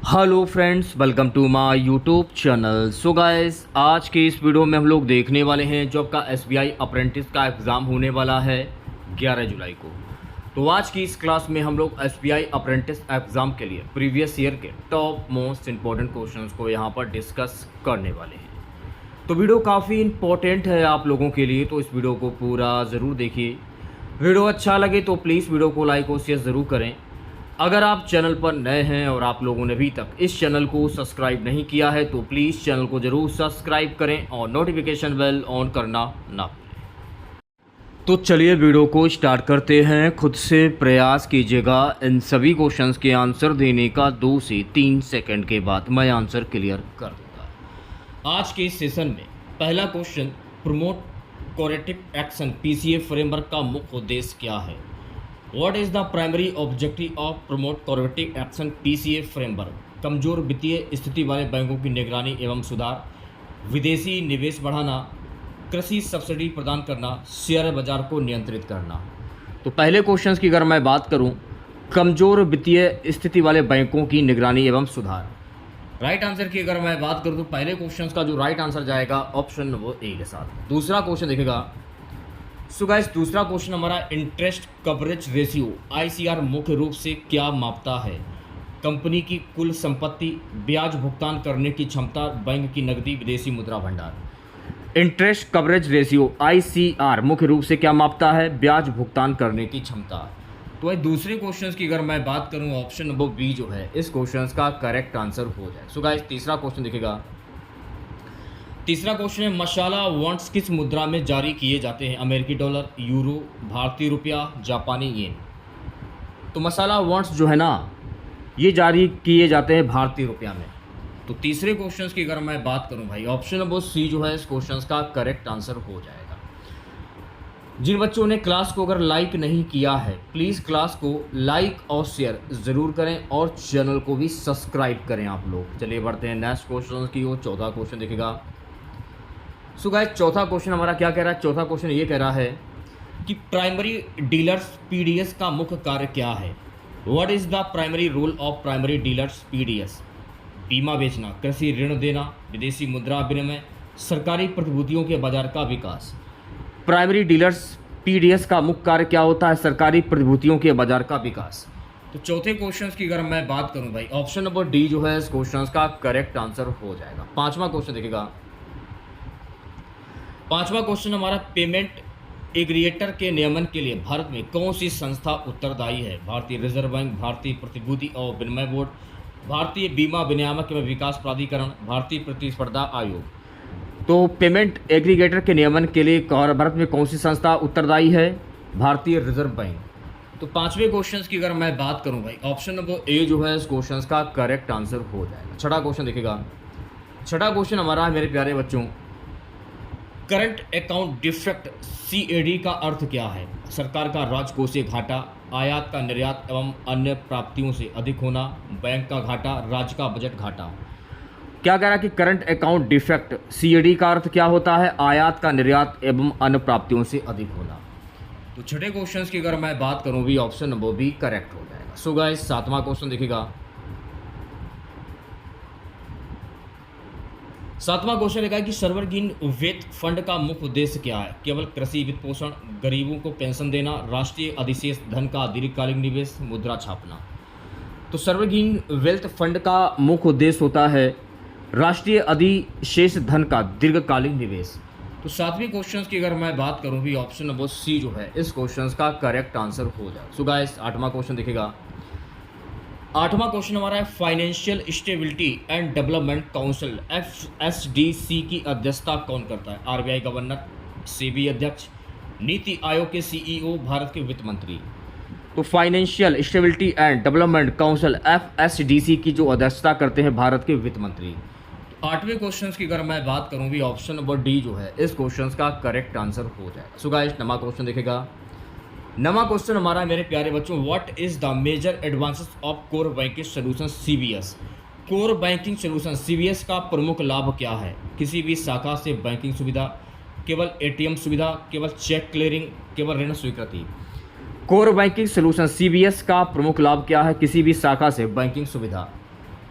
Hello friends, welcome to my YouTube channel. So guys, आज के इस वीडियो में हम लोग देखने वाले हैं जो आपका एसबीआई अप्रेंटिस का एग्ज़ाम होने वाला है 11 जुलाई को। तो आज की इस क्लास में हम लोग एसबीआई अप्रेंटिस एग्ज़ाम के लिए प्रीवियस ईयर के टॉप मोस्ट इंपॉर्टेंट क्वेश्चंस को यहाँ पर डिस्कस करने वाले हैं। तो वीडियो काफ़ी इंपॉर्टेंट है आप लोगों के लिए, तो इस वीडियो को पूरा ज़रूर देखिए। वीडियो अच्छा लगे तो प्लीज़ वीडियो को लाइक और शेयर ज़रूर करें। अगर आप चैनल पर नए हैं और आप लोगों ने अभी तक इस चैनल को सब्सक्राइब नहीं किया है तो प्लीज़ चैनल को ज़रूर सब्सक्राइब करें और नोटिफिकेशन बेल ऑन करना ना भूलें। तो चलिए वीडियो को स्टार्ट करते हैं। खुद से प्रयास कीजिएगा इन सभी क्वेश्चंस के आंसर देने का 2 से 3 सेकंड के बाद मैं आंसर क्लियर कर दूँगा। आज के इस सेशन में पहला question, prompt corrective action PCA framework का मुख्य उद्देश्य क्या है? What is the primary objective of promote corrective action PCA framework? कमजोर वित्तीय स्थिति वाले बैंकों की निगरानी एवं सुधार, विदेशी निवेश बढ़ाना, कृषि सब्सिडी प्रदान करना, शेयर बाजार को नियंत्रित करना। तो पहले क्वेश्चंस की अगर मैं बात करूं, कमजोर वित्तीय स्थिति वाले बैंकों की निगरानी एवं सुधार। राइट आंसर की अगर मैं बात करूं तो पहले क्वेश्चंस का जो राइट आंसर जाएगा ऑप्शन नंबर ए के साथ। दूसरा क्वेश्चन देखेगा। सो गाइस, दूसरा क्वेश्चन हमारा, इंटरेस्ट कवरेज रेशियो आईसीआर मुख्य रूप से क्या मापता है? कंपनी की कुल संपत्ति, ब्याज भुगतान करने की क्षमता, बैंक की नकदी, विदेशी मुद्रा भंडार। इंटरेस्ट कवरेज रेशियो आईसीआर मुख्य रूप से क्या मापता है? ब्याज भुगतान करने की क्षमता। तो भाई दूसरे क्वेश्चन की अगर मैं बात करूं, ऑप्शन नंबर बी जो है इस क्वेश्चन का करेक्ट आंसर हो जाए। सो गाइस, तीसरा क्वेश्चन दिखेगा। तीसरा क्वेश्चन है, मसाला बॉन्ड्स किस मुद्रा में जारी किए जाते हैं? अमेरिकी डॉलर, यूरो, भारतीय रुपया, जापानी येन। तो मसाला बॉन्ड्स जो है ना, ये जारी किए जाते हैं भारतीय रुपया में। तो तीसरे क्वेश्चन की अगर मैं बात करूं भाई, ऑप्शन नंबर सी जो है इस क्वेश्चन का करेक्ट आंसर हो जाएगा। जिन बच्चों ने क्लास को अगर लाइक नहीं किया है, प्लीज़ क्लास को लाइक और शेयर ज़रूर करें और चैनल को भी सब्सक्राइब करें आप लोग। चलिए बढ़ते हैं नेक्स्ट क्वेश्चन की ओर। चौथा क्वेश्चन दिखेगा। सो गाइस, चौथा क्वेश्चन हमारा क्या कह रहा है? चौथा क्वेश्चन ये कह रहा है कि प्राइमरी डीलर्स पीडीएस का मुख्य कार्य क्या है? What is the primary role of primary dealers PDS? बीमा बेचना, कृषि ऋण देना, विदेशी मुद्रा विनिमय, सरकारी प्रतिभूतियों के बाजार का विकास। प्राइमरी डीलर्स पीडीएस का मुख्य कार्य क्या होता है? सरकारी प्रतिभूतियों के बाजार का विकास। तो चौथे क्वेश्चन की अगर मैं बात करूं भाई, ऑप्शन नंबर डी जो है इस क्वेश्चन का करेक्ट आंसर हो जाएगा। पांचवा क्वेश्चन देखेगा। पांचवा क्वेश्चन हमारा, पेमेंट एग्रीगेटर के नियमन के लिए भारत में कौन सी संस्था उत्तरदायी है? भारतीय रिजर्व बैंक, भारतीय प्रतिभूति और विनिमय बोर्ड, भारतीय बीमा विनियामक एवं विकास प्राधिकरण, भारतीय प्रतिस्पर्धा आयोग। तो पेमेंट एग्रीगेटर के नियमन के लिए भारत में कौन सी संस्था उत्तरदायी है? भारतीय रिजर्व बैंक। तो पांचवें क्वेश्चन की अगर मैं बात करूं भाई, ऑप्शन नंबर ए जो है इस क्वेश्चन का करेक्ट आंसर हो जाएगा। छठा क्वेश्चन देखेगा। छठा क्वेश्चन हमारा है मेरे प्यारे बच्चों, करंट अकाउंट डिफेक्ट सीएडी का अर्थ क्या है? सरकार का राजकोषीय घाटा, आयात का निर्यात एवं अन्य प्राप्तियों से अधिक होना, बैंक का घाटा, राज्य का बजट घाटा। क्या कह रहा है कि करंट अकाउंट डिफेक्ट सीएडी का अर्थ क्या होता है? आयात का निर्यात एवं अन्य प्राप्तियों से अधिक होना। तो छठे क्वेश्चन की अगर मैं बात करूं भी, ऑप्शन नंबर बी करेक्ट हो जाएगा। सो गाइस, सातवां क्वेश्चन देखिएगा। सातवां क्वेश्चन है कि सर्वग्रामीण वित्त फंड का मुख्य उद्देश्य क्या है? केवल कृषि वित्त पोषण, गरीबों को पेंशन देना, राष्ट्रीय अधिशेष धन का दीर्घकालिक निवेश, मुद्रा छापना। तो सर्वग्रामीण वेल्थ फंड का मुख्य उद्देश्य होता है राष्ट्रीय अधिशेष धन का दीर्घकालिक निवेश। तो सातवें क्वेश्चन की अगर मैं बात करूं भी, ऑप्शन नंबर सी जो है इस क्वेश्चन का करेक्ट आंसर हो जाए। सो गाइस, आठवां क्वेश्चन दिखेगा। आठवां क्वेश्चन हमारा है, financial stability and development council FSDC की अध्यक्षता कौन करता है? आरबीआई गवर्नर, सेबी अध्यक्ष, नीति आयोग के सीईओ, भारत के वित्त मंत्री। तो financial stability and development council FSDC की जो अध्यक्षता करते हैं भारत के वित्त मंत्री। तो आठवें क्वेश्चन की अगर मैं बात करूं भी, ऑप्शन नंबर डी जो है इस क्वेश्चन का करेक्ट आंसर हो जाएगा। सो गाइस, नवा क्वेश्चन देखेगा। नवा क्वेश्चन हमारा है मेरे प्यारे बच्चों, what is the major advances of core banking solution CBS? Core banking solution CBS का प्रमुख लाभ क्या है? किसी भी शाखा से बैंकिंग सुविधा, केवल एटीएम सुविधा, केवल चेक क्लियरिंग, केवल ऋण स्वीकृति। कोर बैंकिंग सोल्यूशन सीबीएस का प्रमुख लाभ क्या है? किसी भी शाखा से बैंकिंग सुविधा।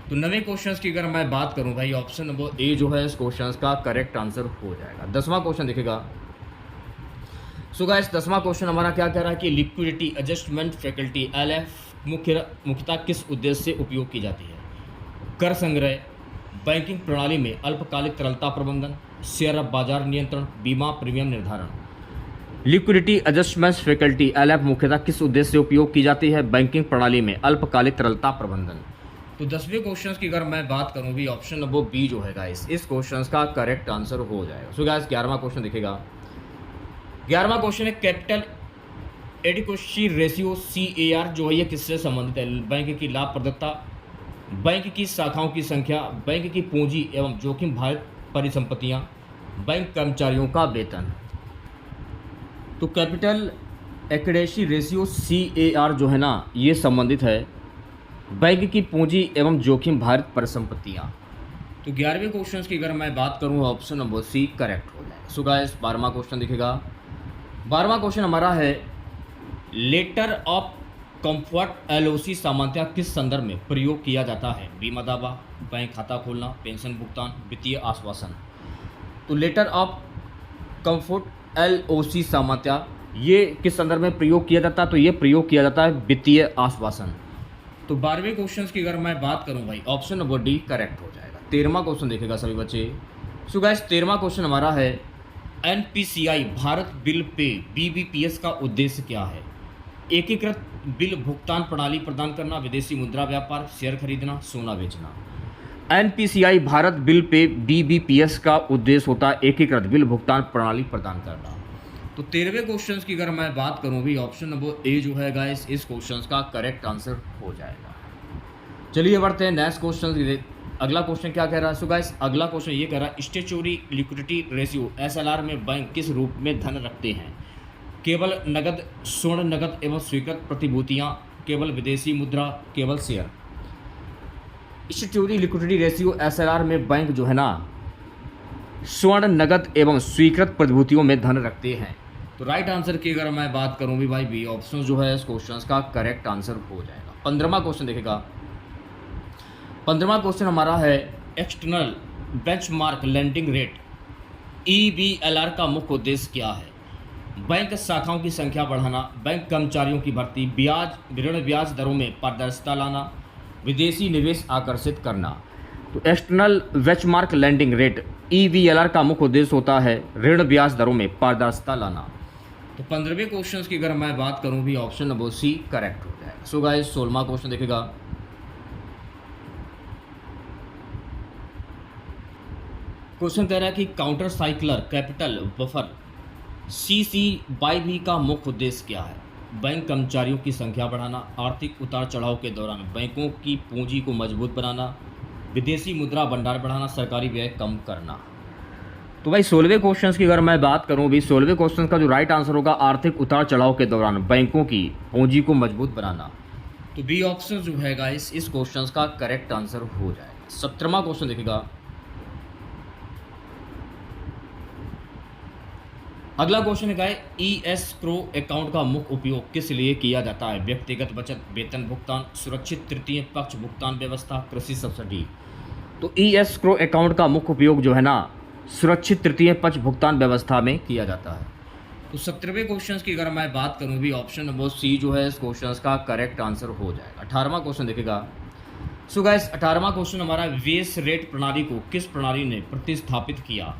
तो नवे क्वेश्चंस की अगर मैं बात करूं भाई, ऑप्शन नंबर ए जो है इस क्वेश्चंस का करेक्ट आंसर हो जाएगा। 10वां क्वेश्चन दिखेगा। सो गाइस 10वां क्वेश्चन हमारा क्या कह रहा है कि लिक्विडिटी एडजस्टमेंट फैकल्टी एलएफ मुख्यतः किस उद्देश्य से उपयोग की जाती है? कर संग्रह, बैंकिंग प्रणाली में अल्पकालिक तरलता प्रबंधन, शेयर बाजार नियंत्रण, बीमा प्रीमियम निर्धारण। लिक्विडिटी एडजस्टमेंट फैकल्टी एलएफ मुख्यतः किस उद्देश्य से उपयोग की जाती है? बैंकिंग प्रणाली में अल्पकालिक तरलता प्रबंधन। तो 10वें क्वेश्चन की अगर मैं बात करूं भी, ऑप्शन नंबर बी जो है गाइस इस क्वेश्चन का करेक्ट आंसर हो जाएगा। सो गाइस 11वां क्वेश्चन दिखेगा। 11वां क्वेश्चन है कैपिटल एडिक्वेसी रेशियो CAR जो है ये किससे संबंधित है? बैंक की लाभप्रदता, बैंक की शाखाओं की संख्या, बैंक की पूंजी एवं जोखिम भारित परिसंपत्तियां, बैंक कर्मचारियों का वेतन। तो कैपिटल एडिक्वेसी रेशियो CAR जो है ना ये संबंधित है बैंक की पूंजी एवं जोखिम भारित परिसंपत्तियां। तो 11वें क्वेश्चन की अगर मैं बात करूं, ऑप्शन नंबर सी करेक्ट हो जाए। सो गाइस 12वां क्वेश्चन दिखेगा। 12वां क्वेश्चन हमारा है लेटर ऑफ कंफर्ट LOC सामान्यतः किस संदर्भ में प्रयोग किया जाता है? बीमा दावा, बैंक खाता खोलना, पेंशन भुगतान, वित्तीय आश्वासन। तो लेटर ऑफ कंफर्ट LOC सामान्यतः ये किस संदर्भ में प्रयोग किया जाता है? तो ये प्रयोग किया जाता है वित्तीय आश्वासन। तो 12वें क्वेश्चन की अगर मैं बात करूं भाई, ऑप्शन नंबर डी करेक्ट हो जाएगा। 13वां क्वेश्चन देखेगा सभी बच्चे। सो गाइस 13वां क्वेश्चन हमारा है NPCI Bharat bill pay BBPS का उद्देश्य क्या है? एकीकृत बिल भुगतान प्रणाली प्रदान करना, विदेशी मुद्रा व्यापार, शेयर खरीदना, सोना बेचना। NPCI Bharat bill pay BBPS का उद्देश्य होता है एकीकृत बिल भुगतान प्रणाली प्रदान करना। तो 13वें क्वेश्चन की अगर मैं बात करूं भी, ऑप्शन नंबर ए जो है गाइस इस क्वेश्चन का करेक्ट आंसर हो जाएगा। चलिए बढ़ते हैं नेक्स्ट क्वेश्चन। अगला क्वेश्चन क्या कह रहा है? सो गाइस अगला क्वेश्चन ये कह रहा है स्टैट्यूटरी लिक्विडिटी रेशियो SLR में बैंक किस रूप में धन रखते हैं? केवल नगद, स्वर्ण नगद एवं स्वीकृत प्रतिभूतियां, केवल विदेशी मुद्रा, केवल share. Statutory liquidity ratio SLR में बैंक जो है ना स्वर्ण नगद एवं स्वीकृत प्रतिभूतियों में धन रखते हैं। तो राइट आंसर की अगर मैं बात करूं भी भाई, बी ऑप्शन जो है इस क्वेश्चन का करेक्ट आंसर हो जाएगा। 15वां क्वेश्चन देखेगा। 15वां क्वेश्चन हमारा है external benchmark lending rate EBLR का मुख्य उद्देश्य क्या है? बैंक शाखाओं की संख्या बढ़ाना, बैंक कर्मचारियों की भर्ती, ऋण ब्याज दरों में पारदर्शिता लाना, विदेशी निवेश आकर्षित करना। तो external benchmark lending rate EBLR का मुख्य उद्देश्य होता है ऋण ब्याज दरों में पारदर्शिता लाना। तो 15वें क्वेश्चन की अगर मैं बात करूं भी, ऑप्शन नंबर सी करेक्ट हो जाएगा। सो गाइस 16वां क्वेश्चन देखेगा। क्वेश्चन कह रहा है कि counter cycler capital buffer CCBY का मुख्य उद्देश्य क्या है? बैंक कर्मचारियों की संख्या बढ़ाना, आर्थिक उतार चढ़ाव के दौरान बैंकों की पूंजी को मजबूत बनाना, विदेशी मुद्रा भंडार बढ़ाना, सरकारी व्यय कम करना। तो भाई 16वें क्वेश्चन की अगर मैं बात करूं भी, 16वें क्वेश्चन का जो राइट आंसर होगा आर्थिक उतार चढ़ाव के दौरान बैंकों की पूंजी को मजबूत बनाना। तो बी ऑप्शन जो है गाइस इस क्वेश्चन का करेक्ट आंसर हो जाएगा। 17वां क्वेश्चन देखेगा। अगला क्वेश्चन है ESCRO अकाउंट का मुख्य उपयोग किस लिए किया जाता है? व्यक्तिगत बचत, वेतन भुगतान, सुरक्षित तृतीय पक्ष भुगतान व्यवस्था, कृषि सब्सिडी। तो ESCRO अकाउंट का मुख्य उपयोग जो है ना सुरक्षित तृतीय पक्ष भुगतान व्यवस्था में किया जाता है। तो 17वें क्वेश्चन की अगर मैं बात करूं भी, ऑप्शन नंबर सी जो है इस क्वेश्चन का करेक्ट आंसर हो जाएगा। 18वां क्वेश्चन देखेगा। सो गाइस 18वां क्वेश्चन हमारा बेस रेट प्रणाली को किस प्रणाली ने प्रतिस्थापित किया?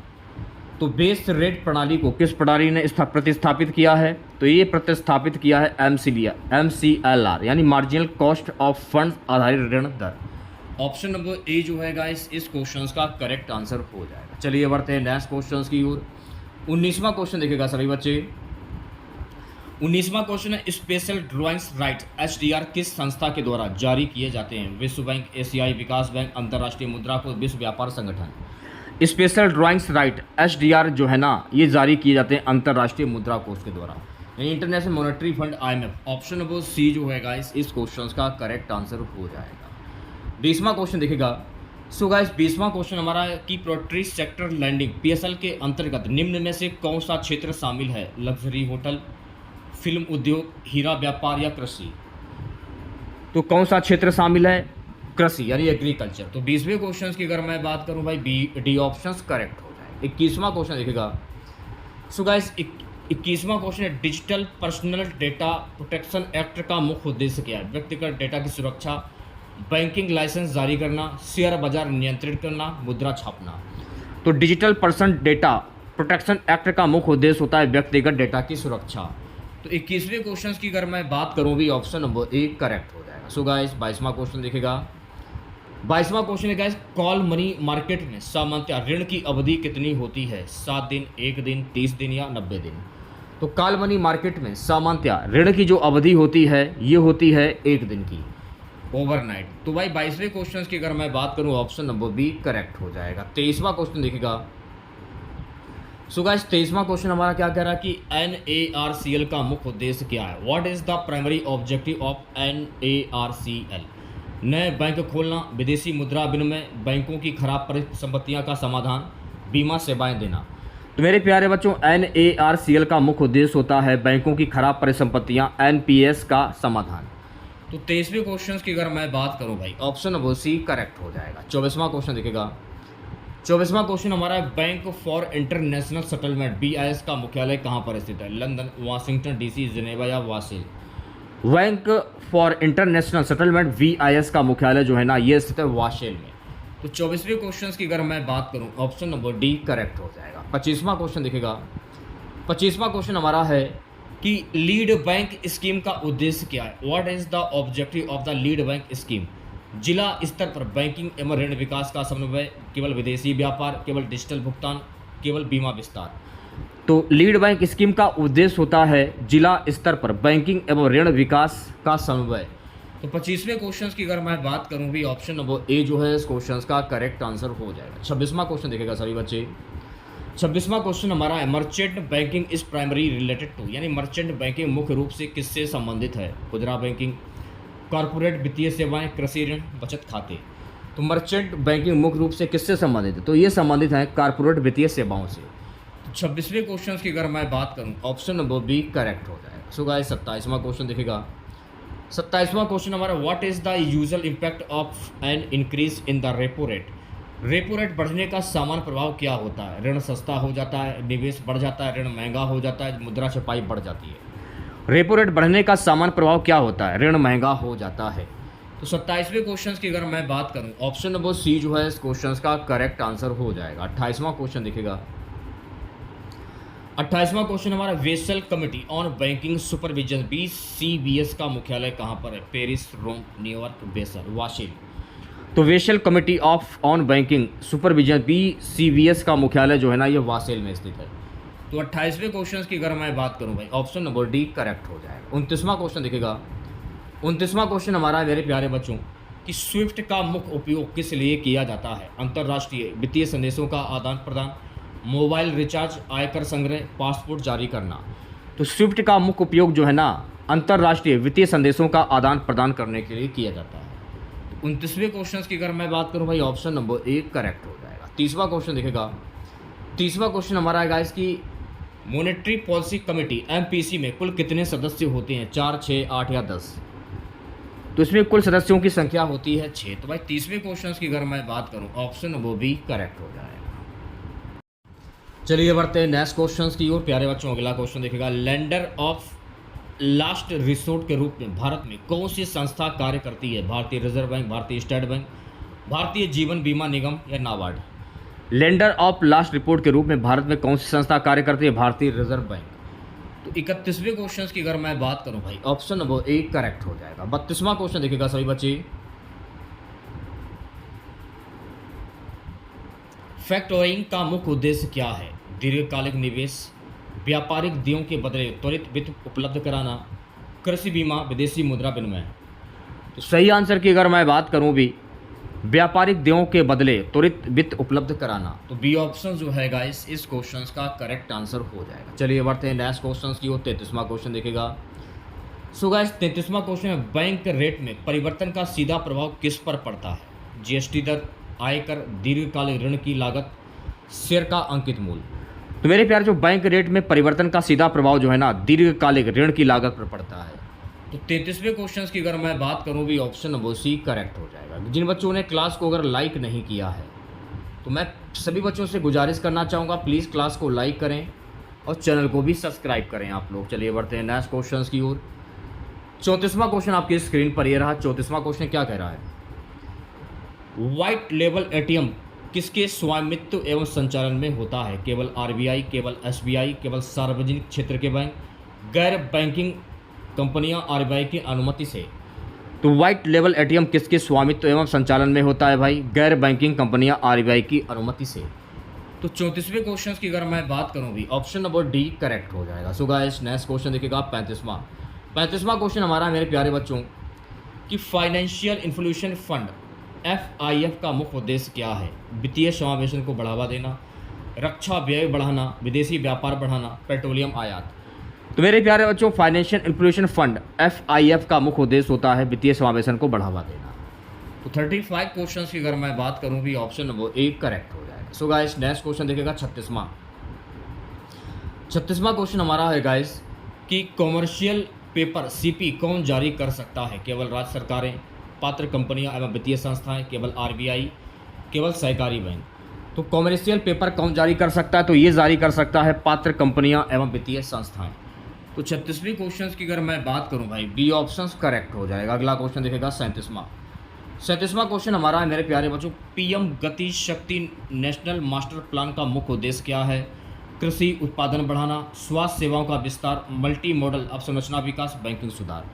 तो बेस रेट प्रणाली को किस प्रणाली ने प्रतिस्थापित किया है? तो ये प्रतिस्थापित किया है MCLR यानी मार्जिनल कॉस्ट ऑफ फंड्स आधारित ऋण दर। ऑप्शन नंबर ए जो है गाइस इस क्वेश्चन का करेक्ट आंसर हो जाएगा। चलिए बढ़ते हैं नेक्स्ट क्वेश्चन की ओर। 19वां क्वेश्चन देखेगा सभी बच्चे। 19वां क्वेश्चन है स्पेशल ड्राइंग्स राइट SDR किस संस्था के द्वारा जारी किए जाते हैं? विश्व बैंक, एशियाई विकास बैंक, अंतर्राष्ट्रीय मुद्रा कोष, विश्व व्यापार संगठन। स्पेशल ड्राइंग्स राइट SDR जो है ना ये जारी किए जाते हैं अंतर्राष्ट्रीय मुद्रा कोष के द्वारा यानी international monetary fund IMF। Option number C जो है गाइस इस क्वेश्चन का करेक्ट आंसर हो जाएगा। 20वां क्वेश्चन देखेगा। सो गाइस 20वां क्वेश्चन हमारा है कि प्रोट्री सेक्टर लैंडिंग PSL के अंतर्गत निम्न में से कौन सा क्षेत्र शामिल है? लग्जरी होटल, फिल्म उद्योग, हीरा व्यापार या कृषि। तो कौन सा क्षेत्र शामिल है? कृषि यानी एग्रीकल्चर। तो 20वें क्वेश्चन की अगर मैं बात करूं भाई, बी डी ऑप्शन करेक्ट हो जाए। 21वां क्वेश्चन देखिएगा। सो गाइस 21वां क्वेश्चन है, digital personal data protection act का मुख्य उद्देश्य क्या है? व्यक्तिगत डेटा की सुरक्षा, बैंकिंग लाइसेंस जारी करना, शेयर बाजार नियंत्रित करना, मुद्रा छापना। तो digital person data protection act का मुख्य उद्देश्य होता है व्यक्तिगत डेटा की सुरक्षा। तो 21वें क्वेश्चन की अगर मैं बात करूं भी, ऑप्शन नंबर ए करेक्ट हो जाएगा। सो गाइस 22वां क्वेश्चन देखिएगा। 22वां क्वेश्चन है गाइस, कॉल मनी मार्केट में सामान्यतः ऋण की अवधि कितनी होती है? 7 दिन, 1 दिन, 30 दिन या 90 दिन। तो कॉल मनी मार्केट में सामान्यतः ऋण की जो अवधि होती है ये होती है 1 दिन की, ओवरनाइट। तो भाई 22वें क्वेश्चन की अगर मैं बात करूं, ऑप्शन नंबर बी करेक्ट हो जाएगा। 23वां क्वेश्चन देखिएगा। सो गाइस 23वां क्वेश्चन हमारा क्या कह रहा है कि NARCL का मुख्य उद्देश्य क्या है? What is the primary objective of NARCL? नए बैंक खोलना, विदेशी मुद्रा विनिमय, बैंकों की खराब परिसंपत्तियां का समाधान, बीमा सेवाएं देना। तो मेरे प्यारे बच्चों, NARCL का मुख्य उद्देश्य होता है बैंकों की खराब परिसंपत्तियां, NPS का समाधान। तो 23वें क्वेश्चन की अगर मैं बात करूं भाई, ऑप्शन नंबर सी करेक्ट हो जाएगा। 24वां क्वेश्चन देखिएगा। 24वां क्वेश्चन हमारा है, bank for international settlement BIS का मुख्यालय कहाँ पर स्थित है? लंदन, वाशिंगटन DC, जिनेवा या वासेल? Bank for international settlement BIS का मुख्यालय जो है ना ये स्थित है वासेल में। तो 24वें क्वेश्चन की अगर मैं बात करूं, ऑप्शन नंबर डी करेक्ट हो जाएगा। 25वां क्वेश्चन देखिएगा। 25वां क्वेश्चन हमारा है कि लीड बैंक स्कीम का उद्देश्य क्या है? What is the objective of the lead bank scheme? जिला स्तर पर बैंकिंग एवं ऋण विकास का समन्वय, केवल विदेशी व्यापार, केवल डिजिटल भुगतान, केवल बीमा विस्तार। तो लीड बैंक स्कीम का उद्देश्य होता है जिला स्तर पर बैंकिंग एवं ऋण विकास का समन्वय। तो 25वें क्वेश्चन की अगर मैं बात करूं भी, ऑप्शन नंबर ए जो है इस क्वेश्चन का करेक्ट आंसर हो जाएगा। 26वां क्वेश्चन देखेगा सभी बच्चे। 26वां क्वेश्चन हमारा है, merchant banking is primary related to, यानी मर्चेंट बैंकिंग मुख्य रूप से किससे संबंधित है? खुदरा बैंकिंग, कॉर्पोरेट वित्तीय सेवाएं, कृषि ऋण, बचत खाते। तो मर्चेंट बैंकिंग मुख्य रूप से किससे संबंधित है? तो ये संबंधित है कॉर्पोरेट वित्तीय सेवाओं से। तो 26वें क्वेश्चन की अगर मैं बात करूं, ऑप्शन नंबर बी करेक्ट हो जाएगा। सो गाइस 27वां क्वेश्चन देखिएगा। 27वां क्वेश्चन हमारा, what is the usual impact of an increase in the repo rate? Repo rate बढ़ने का सामान्य प्रभाव क्या होता है? ऋण सस्ता हो जाता है, निवेश बढ़ जाता है, ऋण महंगा हो जाता है, मुद्रा छपाई बढ़ जाती है। रेपो रेट बढ़ने का सामान्य प्रभाव क्या होता है? ऋण महंगा हो जाता है। तो 27वें क्वेश्चन की अगर मैं बात करूं, ऑप्शन नंबर सी जो है इस क्वेश्चन का करेक्ट आंसर हो जाएगा। 28वां क्वेश्चन देखिएगा। 28वां क्वेश्चन हमारा, vessel committee on banking supervision BCBS का मुख्यालय कहां पर है? पेरिस, रोम, न्यूयॉर्क, बेसल, वाशिल। तो vessel committee of on banking supervision BCBS का मुख्यालय जो है ना ये वासेल में स्थित है। तो 28वें क्वेश्चन की अगर मैं बात करूं भाई, ऑप्शन नंबर डी करेक्ट हो जाएगा। 29वां क्वेश्चन देखिएगा। 29वां क्वेश्चन हमारा मेरे प्यारे बच्चों कि स्विफ्ट का मुख्य उपयोग किस लिए किया जाता है? अंतर्राष्ट्रीय वित्तीय संदेशों का आदान प्रदान, मोबाइल रिचार्ज, आयकर संग्रह, पासपोर्ट जारी करना। तो स्विफ्ट का मुख्य उपयोग जो है ना अंतर्राष्ट्रीय वित्तीय संदेशों का आदान प्रदान करने के लिए किया जाता है। 29वें क्वेश्चन की अगर मैं बात करूं भाई, ऑप्शन नंबर ए करेक्ट हो जाएगा। 30वां क्वेश्चन देखिएगा। 30वां क्वेश्चन हमारा है गाइस कि मॉनेटरी पॉलिसी कमेटी MPC में कुल कितने सदस्य होते हैं? 4, 6, 8 या 10? तो इसमें कुल सदस्यों की संख्या होती है 6। तो भाई 30वें क्वेश्चन की अगर मैं बात करूं, ऑप्शन नंबर बी करेक्ट हो जाएगा। चलिए बढ़ते हैं नेक्स्ट क्वेश्चन की ओर। प्यारे बच्चों अगला क्वेश्चन देखिएगा। लेंडर ऑफ लास्ट रिसोर्ट के रूप में भारत में कौन सी संस्था कार्य करती है? भारतीय रिजर्व बैंक, भारतीय स्टेट बैंक, भारतीय जीवन बीमा निगम या NABARD? Lender of last report के रूप में भारत में कौन सी संस्था कार्य करती है? भारतीय रिजर्व बैंक। तो 31वें क्वेश्चन की अगर मैं बात करूं भाई, ऑप्शन नंबर ए करेक्ट हो जाएगा। 32वां क्वेश्चन देखिएगा सभी बच्चे। फैक्टरिंग का मुख्य उद्देश्य क्या है? दीर्घकालिक निवेश, व्यापारिक देयों के बदले त्वरित वित्त उपलब्ध कराना, कृषि बीमा, विदेशी मुद्रा विनिमय। तो सही आंसर की अगर मैं बात करूं भी, व्यापारिक देयों के बदले त्वरित वित्त उपलब्ध कराना। तो बी ऑप्शन जो है गाइस इस क्वेश्चन का करेक्ट आंसर हो जाएगा। चलिए बढ़ते हैं नेक्स्ट क्वेश्चन की ओर। 33वां क्वेश्चन देखिएगा। सो गाइस 33वां क्वेश्चन है, बैंक रेट में परिवर्तन का सीधा प्रभाव किस पर पड़ता है? GST दर, आयकर, दीर्घकालिक ऋण की लागत, शेयर का अंकित मूल्य। तो मेरे प्यारे जो बैंक रेट में परिवर्तन का सीधा प्रभाव जो है ना दीर्घकालिक ऋण की लागत पर पड़ता है। तो 33वें क्वेश्चन की अगर मैं बात करूं भी ऑप्शन नंबर सी करेक्ट हो जाएगा। जिन बच्चों ने क्लास को अगर लाइक नहीं किया है तो मैं सभी बच्चों से गुजारिश करना चाहूँगा, प्लीज़ क्लास को लाइक करें और चैनल को भी सब्सक्राइब करें आप लोग। चलिए बढ़ते हैं नेक्स्ट क्वेश्चन की ओर। 34वां क्वेश्चन आपकी स्क्रीन पर ये रहा। 34वां क्वेश्चन क्या कह रहा है, व्हाइट लेबल एटीएम किसके स्वामित्व एवं संचालन में होता है? केवल आरबीआई, केवल एसबीआई, केवल सार्वजनिक क्षेत्र के बैंक, गैर बैंकिंग कंपनियां आरबीआई की अनुमति से। तो व्हाइट लेबल एटीएम किसके स्वामित्व एवं संचालन में होता है भाई? गैर बैंकिंग कंपनियां आरबीआई की अनुमति से। तो 34वें क्वेश्चन की अगर मैं बात करूं भी ऑप्शन नंबर डी करेक्ट हो जाएगा। सो गाइस नेक्स्ट क्वेश्चन देखिएगा 35वां क्वेश्चन हमारा मेरे प्यारे बच्चों कि फाइनेंशियल इंफ्लूशन फंड एफआईएफ का मुख्य उद्देश्य क्या है? वित्तीय समावेशन को बढ़ावा देना, रक्षा व्यय बढ़ाना, विदेशी व्यापार बढ़ाना, पेट्रोलियम आयात। तो मेरे प्यारे बच्चों फाइनेंशियल इंफ्लूशन फंड एफआईएफ का मुख्य उद्देश्य होता है वित्तीय समावेशन को बढ़ावा देना। तो 35 क्वेश्चन की अगर मैं बात करूं भी ऑप्शन नंबर ए करेक्ट हो जाएगा। सो गाइस नेक्स्ट क्वेश्चन देखिएगा 36वां क्वेश्चन हमारा है गाइस कि कॉमर्शियल पेपर सीपी कौन जारी कर सकता है? केवल राज्य सरकारें, पात्र कंपनियां एवं वित्तीय संस्थाएं, केवल आरबीआई, केवल सहकारी बैंक। तो कॉमर्शियल पेपर कौन जारी कर सकता है? तो ये जारी कर सकता है पात्र कंपनियां एवं वित्तीय संस्थाएं। तो 36वें क्वेश्चन की अगर मैं बात करूं भाई बी ऑप्शन करेक्ट हो जाएगा। अगला क्वेश्चन देखेगा 37वां क्वेश्चन हमारा है मेरे प्यारे बच्चों पीएम गति शक्ति नेशनल मास्टर प्लान का मुख्य उद्देश्य क्या है? कृषि उत्पादन बढ़ाना, स्वास्थ्य सेवाओं का विस्तार, मल्टी मॉडल अवसंरचना विकास, बैंकिंग सुधार।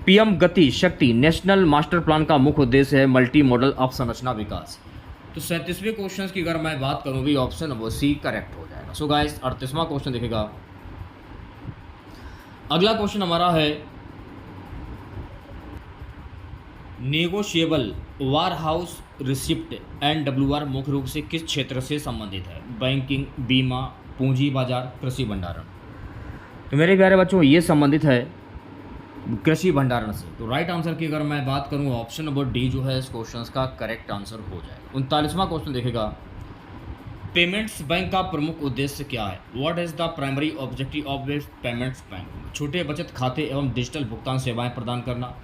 पीएम गति शक्ति नेशनल मास्टर प्लान का मुख्य उद्देश्य है मल्टी मॉडल अवसंरचना विकास। तो 37वें क्वेश्चन की अगर मैं बात करूं भी ऑप्शन नंबर सी करेक्ट हो जाएगा। सो गाइस 38वां क्वेश्चन देखेगा। अगला क्वेश्चन हमारा है नेगोशिएबल वार हाउस रिसिप्ट एनडब्ल्यूआर मुख्य रूप से किस क्षेत्र से संबंधित है? बैंकिंग, बीमा, पूंजी बाजार, कृषि भंडारण। तो मेरे प्यारे बच्चों ये संबंधित है कृषि भंडारण से। तो राइट आंसर की अगर मैं बात करूं ऑप्शन नंबर डी जो है इस क्वेश्चन का करेक्ट आंसर हो जाएगा। 39वां क्वेश्चन देखेगा पेमेंट्स बैंक का प्रमुख उद्देश्य क्या है? What is the primary objective of payments bank? छोटे बचत खाते एवं डिजिटल भुगतान सेवाएं प्रदान करना,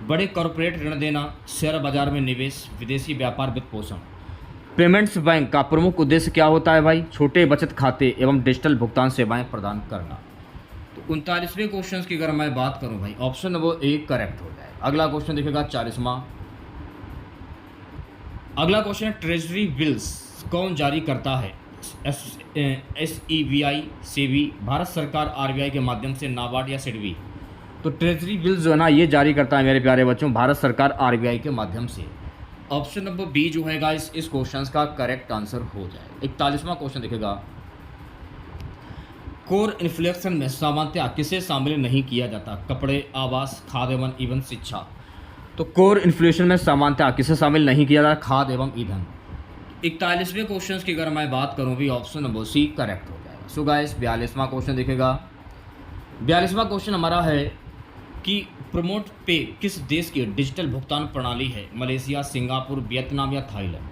बड़े कॉरपोरेट ऋण देना, शेयर बाजार में निवेश, विदेशी व्यापार वित्त पोषण। पेमेंट्स बैंक का प्रमुख उद्देश्य क्या होता है भाई? छोटे बचत खाते एवं डिजिटल भुगतान सेवाएं प्रदान करना। तो 39वें क्वेश्चन की अगर मैं बात करूं भाई ऑप्शन नंबर ए करेक्ट हो जाएगा। अगला क्वेश्चन देखेगा 40वां। अगला क्वेश्चन है ट्रेजरी बिल्स कौन जारी करता है? एसईबीआई, सेबी, भारत सरकार, आरबीआई के माध्यम से, नाबार्ड या सिडबी। तो ट्रेजरी बिल्स जो है ना ये जारी करता है मेरे प्यारे बच्चों भारत सरकार आरबीआई के माध्यम से। ऑप्शन नंबर बी जो है गाइस इस क्वेश्चन का करेक्ट आंसर हो जाएगा। 41वां क्वेश्चन देखेगा कोर इन्फ्लेशन में सामान्यतः किसे शामिल नहीं किया जाता? कपड़े, आवास, खाद्य एवं ईंधन, शिक्षा। तो कोर इन्फ्लेशन में सामान्यतः किसे शामिल नहीं किया जाता? खाद्य एवं ईंधन। 41वें क्वेश्चन की अगर मैं बात करूं भी ऑप्शन नंबर सी करेक्ट हो जाएगा। सो गाइस 42वां क्वेश्चन देखेगा। 42वां क्वेश्चन हमारा है कि प्रमोट पे किस देश की डिजिटल भुगतान प्रणाली है? मलेशिया, सिंगापुर, वियतनाम या थाईलैंड।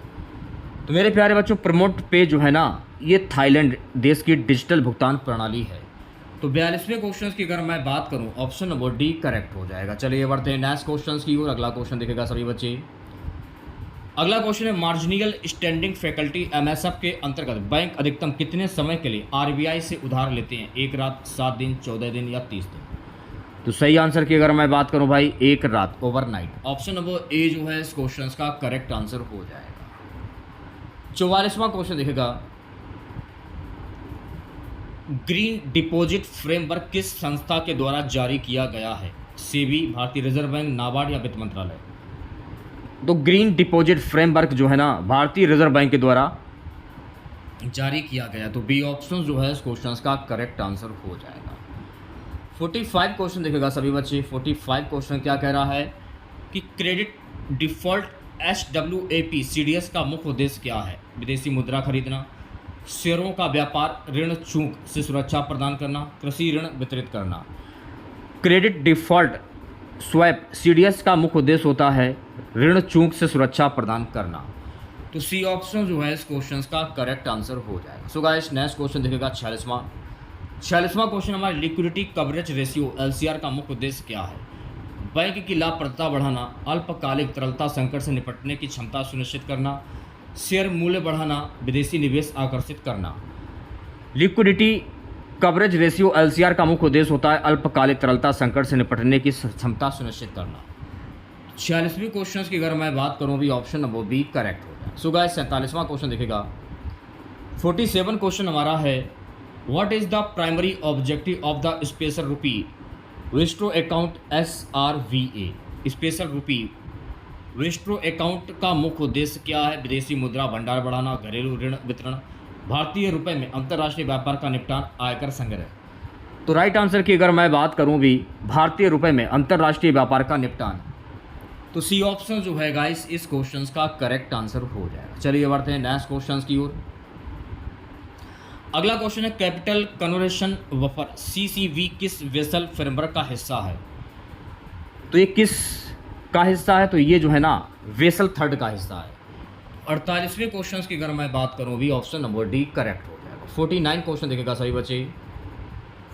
तो मेरे प्यारे बच्चों प्रमोट पे जो है ना ये थाईलैंड देश की डिजिटल भुगतान प्रणाली है। तो 42वें क्वेश्चन की अगर मैं बात करूं ऑप्शन नंबर डी करेक्ट हो जाएगा। चलिए बढ़ते हैं नेक्स्ट क्वेश्चन की ओर। अगला क्वेश्चन देखेगा सभी बच्चे। अगला क्वेश्चन है मार्जिनल स्टैंडिंग फैकल्टी एमएसएफ के अंतर्गत बैंक अधिकतम कितने समय के लिए आरबीआई से उधार लेते हैं? 1 रात, 7 दिन, 14 दिन या 30 दिन। तो सही आंसर की अगर मैं बात करूं भाई 1 रात, ओवरनाइट। ऑप्शन नंबर ए जो है इस क्वेश्चन का करेक्ट आंसर हो जाएगा। 44वां क्वेश्चन देखेगा ग्रीन डिपॉजिट फ्रेमवर्क किस संस्था के द्वारा जारी किया गया है? सेबी, भारतीय रिजर्व बैंक, नाबार्ड या वित्त मंत्रालय। तो ग्रीन डिपॉजिट फ्रेमवर्क जो है ना भारतीय रिजर्व बैंक के द्वारा जारी किया गया। तो बी ऑप्शन जो है इस क्वेश्चन का करेक्ट आंसर हो जाएगा। 45 क्वेश्चन देखेगा सभी बच्चे। 45 क्वेश्चन क्या कह रहा है कि क्रेडिट डिफॉल्ट SWAP CDS का मुख्य उद्देश्य क्या है? विदेशी मुद्रा खरीदना, शेयरों का व्यापार, ऋण चूक से सुरक्षा प्रदान करना, कृषि ऋण वितरित करना। क्रेडिट डिफॉल्ट स्वैप CDS का मुख्य उद्देश्य होता है ऋण चूक से सुरक्षा प्रदान करना। तो सी ऑप्शन जो है इस क्वेश्चन का करेक्ट आंसर हो जाएगा। सो गाइस नेक्स्ट क्वेश्चन देखेगा 46वां क्वेश्चन हमारा लिक्विडिटी कवरेज रेशियो LCR का मुख्य उद्देश्य क्या है? बैंक की लाभप्रदता बढ़ाना, अल्पकालिक तरलता संकट से निपटने की क्षमता सुनिश्चित करना, शेयर मूल्य बढ़ाना, विदेशी निवेश आकर्षित करना। लिक्विडिटी कवरेज रेशियो एलसीआर का मुख्य उद्देश्य होता है अल्पकालिक तरलता संकट से निपटने की क्षमता सुनिश्चित करना। 46वें क्वेश्चन की अगर मैं बात करूं भी ऑप्शन नंबर बी करेक्ट हो जाए। सो गाइस 47वां क्वेश्चन देखिएगा। 47 क्वेश्चन हमारा है what is the primary objective of the special rupee vostro account SRVA। Special rupee vostro account का मुख्य उद्देश्य क्या है? विदेशी मुद्रा भंडार बढ़ाना, घरेलू ऋण वितरण, भारतीय रुपए में अंतर्राष्ट्रीय व्यापार का निपटान, आयकर संग्रह। तो राइट आंसर की अगर मैं बात करूं भी भारतीय रुपए में अंतर्राष्ट्रीय व्यापार का निपटान, तो सी ऑप्शन जो है गाइस इस क्वेश्चन का करेक्ट आंसर हो जाएगा। चलिए बढ़ते हैं नेक्स्ट क्वेश्चन की ओर। अगला क्वेश्चन है कैपिटल कन्वर्शन वफर CCV किस वेसल फ्रेमवर्क का हिस्सा है? तो ये किस का हिस्सा है? तो ये जो है ना वेसल थर्ड का हिस्सा है। 48वें क्वेश्चन की अगर मैं बात करूं भी ऑप्शन नंबर डी करेक्ट हो जाएगा। 49 क्वेश्चन देखेगा सभी बच्चे।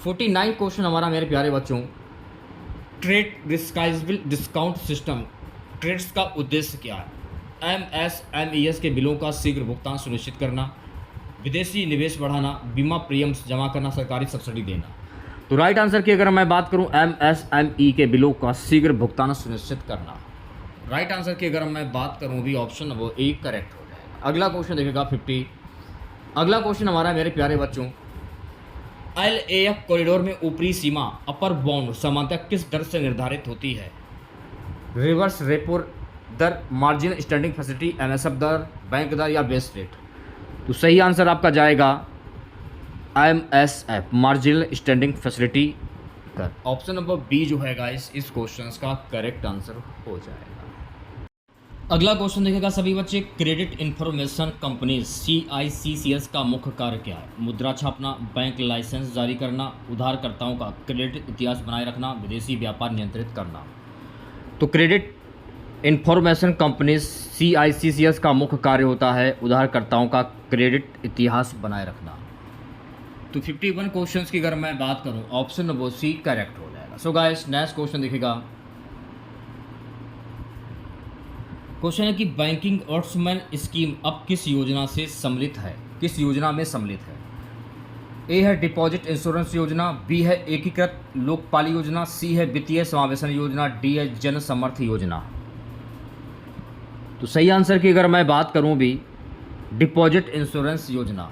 49 क्वेश्चन हमारा मेरे प्यारे बच्चों ट्रेड रिस्काइजेबल डिस्काउंट सिस्टम ट्रेड्स का उद्देश्य क्या है? MSMES के बिलों का शीघ्र भुगतान सुनिश्चित करना, विदेशी निवेश बढ़ाना, बीमा प्रीमियम्स जमा करना, सरकारी सब्सिडी देना। तो राइट आंसर की अगर मैं बात करूं MSME के बिलों का शीघ्र भुगतान सुनिश्चित करना। राइट आंसर की अगर मैं बात करूं भी ऑप्शन नंबर ए करेक्ट हो जाएगा। अगला क्वेश्चन देखेगा 50। अगला क्वेश्चन हमारा मेरे प्यारे बच्चों LAF कॉरिडोर में ऊपरी सीमा अपर बाउंड सामान्यतः किस दर से निर्धारित होती है? रिवर्स रेपो दर, मार्जिनल स्टैंडिंग फैसिलिटी, MSF दर, बैंक दर या बेस रेट। तो सही आंसर आपका जाएगा MSF मार्जिनल स्टैंडिंग फैसिलिटी दर। ऑप्शन नंबर बी जो है गाइस इस क्वेश्चन का करेक्ट आंसर हो जाएगा। अगला क्वेश्चन देखेगा सभी बच्चे क्रेडिट इंफॉर्मेशन कंपनी CICCS का मुख्य कार्य क्या है? मुद्रा छापना, बैंक लाइसेंस जारी करना, उधारकर्ताओं का क्रेडिट इतिहास बनाए रखना, विदेशी व्यापार नियंत्रित करना। तो क्रेडिट इंफॉर्मेशन कंपनी CICCS का मुख्य कार्य होता है उधारकर्ताओं का क्रेडिट इतिहास बनाए रखना। तो 51 क्वेश्चंस की अगर मैं बात करूं ऑप्शन नंबर सी करेक्ट हो जाएगा। सो गाइस नेक्स्ट क्वेश्चन देखिएगा। क्वेश्चन है कि बैंकिंग ऑम्बुड्समैन स्कीम अब किस योजना से सम्मिलित है? किस योजना में सम्मिलित है? ए है डिपॉजिट इंश्योरेंस योजना, बी है एकीकृत लोकपाल योजना, सी है वित्तीय समावेशन योजना, डी है जन समर्थ योजना। तो सही आंसर की अगर मैं बात करूं भी डिपॉजिट इंश्योरेंस योजना।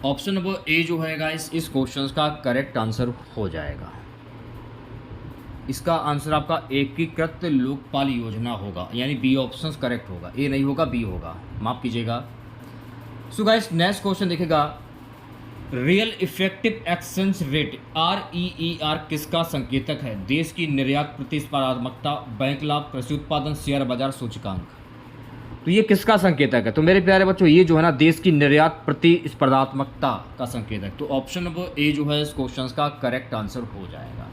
ऑप्शन नंबर ए जो है गाइस इस क्वेश्चन का करेक्ट आंसर हो जाएगा। इसका आंसर आपका एकीकृत लोकपाल योजना होगा, यानी बी ऑप्शन करेक्ट होगा। ए नहीं होगा, बी होगा, माफ कीजिएगा। सो गाइस नेक्स्ट क्वेश्चन देखेगा real effective exchange rate REER किसका संकेतक है? देश की निर्यात प्रतिस्पर्धात्मकता, बैंक लाभ, कृषि उत्पादन, शेयर बाजार सूचकांक। तो ये किसका संकेतक है? तो मेरे प्यारे बच्चों ये जो है ना देश की निर्यात प्रतिस्पर्धात्मकता का संकेतक। तो ऑप्शन नंबर ए जो है इस क्वेश्चन का करेक्ट आंसर हो जाएगा।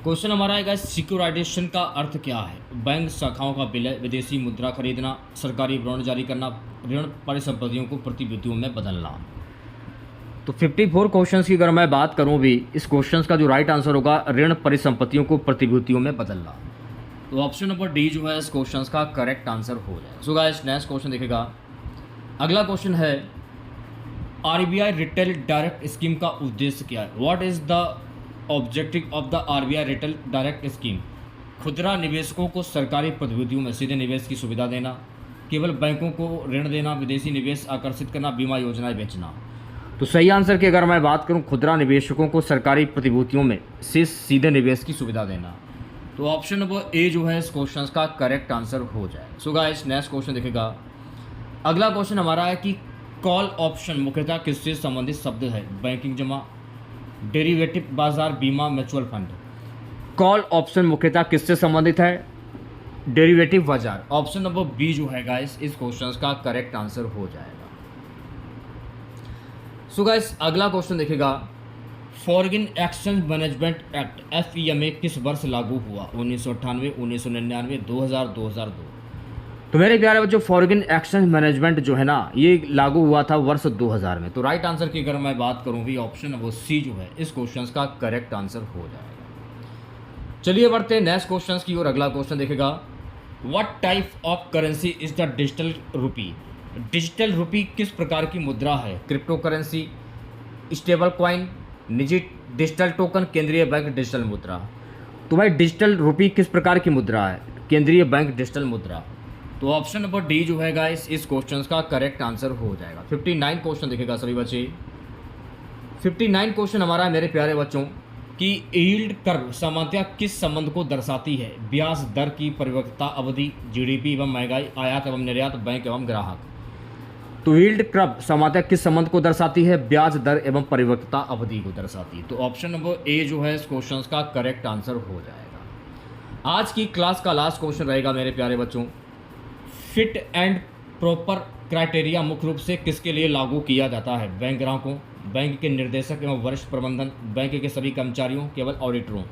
क्वेश्चन हमारा आएगा सिक्योराइजेशन का अर्थ क्या है? बैंक शाखाओं का विलय, विदेशी मुद्रा खरीदना, सरकारी बॉन्ड जारी करना, ऋण परिसंपत्तियों को प्रतिभूतियों में बदलना। तो 54 क्वेश्चन की अगर मैं बात करूं भी इस क्वेश्चन का जो राइट आंसर होगा ऋण परिसंपत्तियों को प्रतिभूतियों में बदलना। तो ऑप्शन नंबर डी जो है इस क्वेश्चन का करेक्ट आंसर हो जाएगा। सो गाइस नेक्स्ट क्वेश्चन देखेगा। अगला क्वेश्चन है RBI रिटेल डायरेक्ट स्कीम का उद्देश्य क्या है? What is the objective of the RBI retail direct scheme? खुदरा निवेशकों को सरकारी प्रतिभूतियों में सीधे निवेश की सुविधा देना, केवल बैंकों को ऋण देना, विदेशी निवेश आकर्षित करना, बीमा योजनाएं बेचना। तो सही आंसर की अगर मैं बात करूं खुदरा निवेशकों को सरकारी प्रतिभूतियों में से सीधे निवेश की सुविधा देना। तो ऑप्शन नंबर ए जो है इस क्वेश्चन का करेक्ट आंसर हो जाएगा। सो गाइस नेक्स्ट क्वेश्चन देखेगा। अगला क्वेश्चन हमारा है कि कॉल ऑप्शन मुख्यतः किससे संबंधित शब्द है? बैंकिंग जमा, डेरिवेटिव बाजार, बीमा, म्यूचुअल फंड। कॉल ऑप्शन मुख्यतः किससे संबंधित है? डेरिवेटिव बाजार। ऑप्शन नंबर बी जो है गाइस इस क्वेश्चन का करेक्ट आंसर हो जाएगा। सो गाइस अगला क्वेश्चन देखेगा foreign exchange management act FEMA किस वर्ष लागू हुआ? 1998, 1999, 2000, 2002। तो मेरे प्यारे बच्चों फॉरेन एक्सचेंज मैनेजमेंट जो है ना ये लागू हुआ था वर्ष 2000 में। तो राइट आंसर की अगर मैं बात करूं भी ऑप्शन नंबर सी जो है इस क्वेश्चन का करेक्ट आंसर हो जाएगा। चलिए बढ़ते हैं नेक्स्ट क्वेश्चन की ओर। अगला क्वेश्चन देखेगा, what type of currency is the digital rupee. Digital rupee किस प्रकार की मुद्रा है? क्रिप्टो करेंसी, स्टेबल कॉइन, निजी डिजिटल टोकन, केंद्रीय बैंक डिजिटल मुद्रा। तो भाई डिजिटल रुपी किस प्रकार की मुद्रा है? केंद्रीय बैंक डिजिटल मुद्रा। तो ऑप्शन नंबर डी जो है गाइस इस क्वेश्चन का करेक्ट आंसर हो जाएगा। 59 क्वेश्चन देखेगा सभी बच्चे। 59 क्वेश्चन हमारा है मेरे प्यारे बच्चों कि यील्ड कर्व सामान्यतः किस संबंध को दर्शाती है? ब्याज दर की परिपक्वता अवधि, जीडीपी एवं महंगाई, आयात एवं निर्यात, बैंक एवं ग्राहक। तो यील्ड कर्व सामान्यतः किस संबंध को दर्शाती है? ब्याज दर एवं परिपक्वता अवधि को दर्शाती है। तो ऑप्शन नंबर ए जो है इस क्वेश्चन का करेक्ट आंसर हो जाएगा। आज की क्लास का लास्ट क्वेश्चन रहेगा मेरे प्यारे बच्चों, फिट एंड प्रॉपर क्राइटेरिया मुख्य रूप से किसके लिए लागू किया जाता है? बैंक ग्राहकों, बैंक के निर्देशक एवं वरिष्ठ प्रबंधन, बैंक के सभी कर्मचारियों, केवल ऑडिटरों।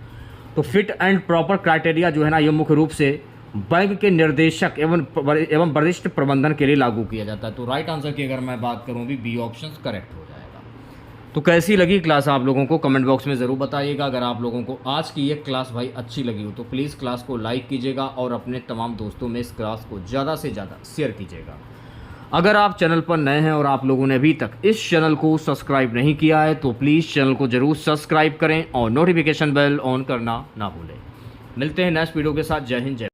तो फिट एंड प्रॉपर क्राइटेरिया जो है ना ये मुख्य रूप से बैंक के निर्देशक एवं वरिष्ठ प्रबंधन के लिए लागू किया जाता है। तो राइट आंसर की अगर मैं बात करूं भी ऑप्शन करेक्ट हो जाएगा। तो कैसी लगी क्लास आप लोगों को कमेंट बॉक्स में ज़रूर बताइएगा। अगर आप लोगों को आज की ये क्लास भाई अच्छी लगी हो तो प्लीज़ क्लास को लाइक कीजिएगा और अपने तमाम दोस्तों में इस क्लास को ज़्यादा से ज़्यादा शेयर कीजिएगा। अगर आप चैनल पर नए हैं और आप लोगों ने अभी तक इस चैनल को सब्सक्राइब नहीं किया है तो प्लीज़ चैनल को ज़रूर सब्सक्राइब करें और नोटिफिकेशन बेल ऑन करना ना भूलें। मिलते हैं नेक्स्ट वीडियो के साथ। जय हिंद, जय